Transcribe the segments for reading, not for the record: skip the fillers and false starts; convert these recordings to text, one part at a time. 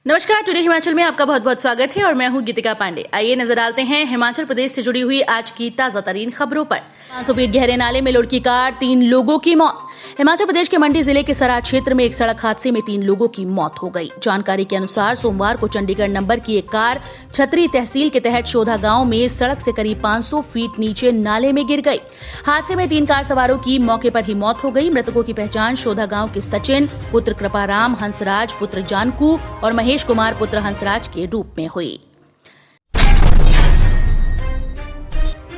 नमस्कार, टुडे हिमाचल में आपका बहुत बहुत स्वागत है और मैं हूं गीतिका पांडे। आइए नजर डालते हैं हिमाचल प्रदेश से जुड़ी हुई आज की ताजा तरीन खबरों पर। 500 फीट गहरे नाले में लुढ़की कार, 3 लोगों की मौत। हिमाचल प्रदेश के मंडी जिले के सराज क्षेत्र में एक सड़क हादसे में 3 लोगों की मौत हो गई। जानकारी के अनुसार सोमवार को चंडीगढ़ नंबर की एक कार छतरी तहसील के तहत शोधा गांव में सड़क से करीब 500 फीट नीचे नाले में गिर गई। हादसे में 3 कार सवारों की मौके पर ही मौत हो गई। मृतकों की पहचान शोधा गांव के सचिन पुत्र कृपाराम, हंसराज पुत्र जानकू और महेश कुमार पुत्र हंसराज के रूप में हुई।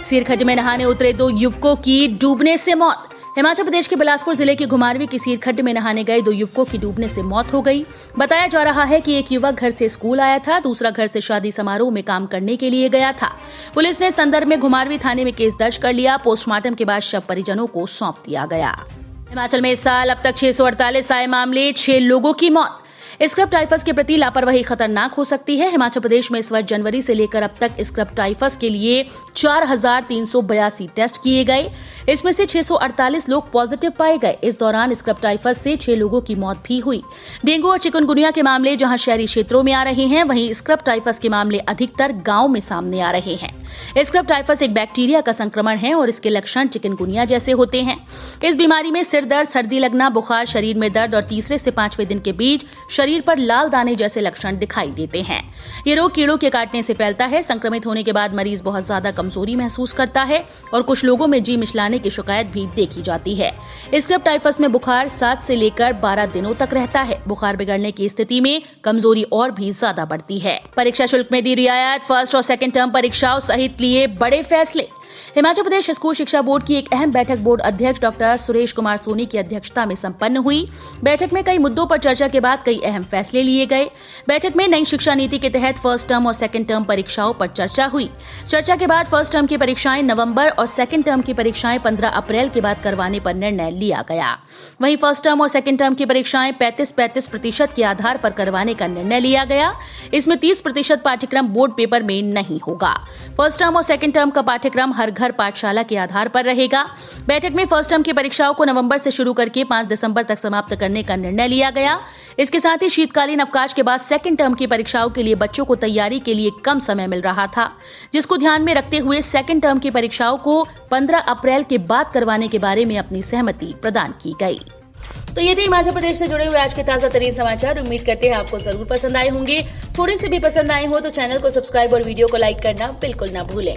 सीरखड्ड में नहाने उतरे 2 युवकों की डूबने से मौत। हिमाचल प्रदेश के बिलासपुर जिले के घुमारवीं की सीरखड्ड में नहाने गए 2 युवकों की डूबने से मौत हो गई। बताया जा रहा है कि एक युवक घर से स्कूल आया था, दूसरा घर से शादी समारोह में काम करने के लिए गया था। पुलिस ने इस संदर्भ में घुमारवीं थाने में केस दर्ज कर लिया। पोस्टमार्टम के बाद शव परिजनों को सौंप दिया गया। हिमाचल में इस साल अब तक 648 आए मामले, 6 लोगों की मौत। स्क्रब टाइफस के प्रति लापरवाही खतरनाक हो सकती है। हिमाचल प्रदेश में इस वर्ष जनवरी से लेकर अब तक स्क्रब टाइफस के लिए 4382 टेस्ट किए गए। इसमें से 648 लोग पॉजिटिव पाए गए। इस दौरान स्क्रब टाइफस से 6 लोगों की मौत भी हुई। डेंगू और चिकनगुनिया के मामले जहां शहरी क्षेत्रों में आ रहे हैं, वहीं स्क्रब टाइफस के मामले अधिकतर गांव में सामने आ रहे हैं। स्क्रब टाइफस एक बैक्टीरिया का संक्रमण है और इसके लक्षण चिकनगुनिया जैसे होते हैं। इस बीमारी में सिर दर्द, सर्दी लगना, बुखार, शरीर में दर्द और तीसरे से 5वें दिन के बीच शरीर पर लाल दाने जैसे लक्षण दिखाई देते हैं। ये रोग कीड़ों के काटने से फैलता है। संक्रमित होने के बाद मरीज बहुत ज्यादा कमजोरी महसूस करता है और कुछ लोगों में जी मिचलाने की शिकायत भी देखी जाती है। स्क्रब टाइफस में बुखार 7 से लेकर 12 दिनों तक रहता है। बुखार बिगड़ने की स्थिति में कमजोरी और भी ज्यादा बढ़ती है। परीक्षा शुल्क में दी रियायत, फर्स्ट और सेकंड टर्म परीक्षाओं सहित लिए बड़े फैसले। हिमाचल प्रदेश स्कूल शिक्षा बोर्ड की एक अहम बैठक बोर्ड अध्यक्ष डॉक्टर सुरेश कुमार सोनी की अध्यक्षता में संपन्न हुई। बैठक में कई मुद्दों पर चर्चा के बाद कई अहम फैसले लिए गए। बैठक में नई शिक्षा नीति के तहत फर्स्ट टर्म और सेकंड टर्म परीक्षाओं पर चर्चा हुई। चर्चा के बाद फर्स्ट टर्म की परीक्षाएं नवंबर और सेकंड टर्म की परीक्षाएं 15 अप्रैल के बाद करवाने पर निर्णय लिया गया। वहीं फर्स्ट टर्म और सेकंड टर्म की परीक्षाएं 35-35% के आधार पर करवाने का निर्णय लिया गया। इसमें 30% पाठ्यक्रम बोर्ड पेपर में नहीं होगा। फर्स्ट टर्म और सेकंड टर्म का पाठ्यक्रम हर घर पाठशाला के आधार पर रहेगा। बैठक में फर्स्ट टर्म की परीक्षाओं को नवंबर से शुरू करके 5 दिसंबर तक समाप्त करने का निर्णय लिया गया। इसके साथ ही शीतकालीन अवकाश के बाद सेकंड टर्म की परीक्षाओं के लिए बच्चों को तैयारी के लिए कम समय मिल रहा था, जिसको ध्यान में रखते हुए सेकंड टर्म की परीक्षाओं को 15 अप्रैल के बाद करवाने के बारे में अपनी सहमति प्रदान की गई। तो ये थे हिमाचल प्रदेश से जुड़े हुए आज के ताजा तरीन समाचार। उम्मीद करते हैं आपको जरूर पसंद आए होंगे। थोड़े से भी पसंद आए हो तो चैनल को सब्सक्राइब और वीडियो को लाइक करना बिल्कुल ना भूलें।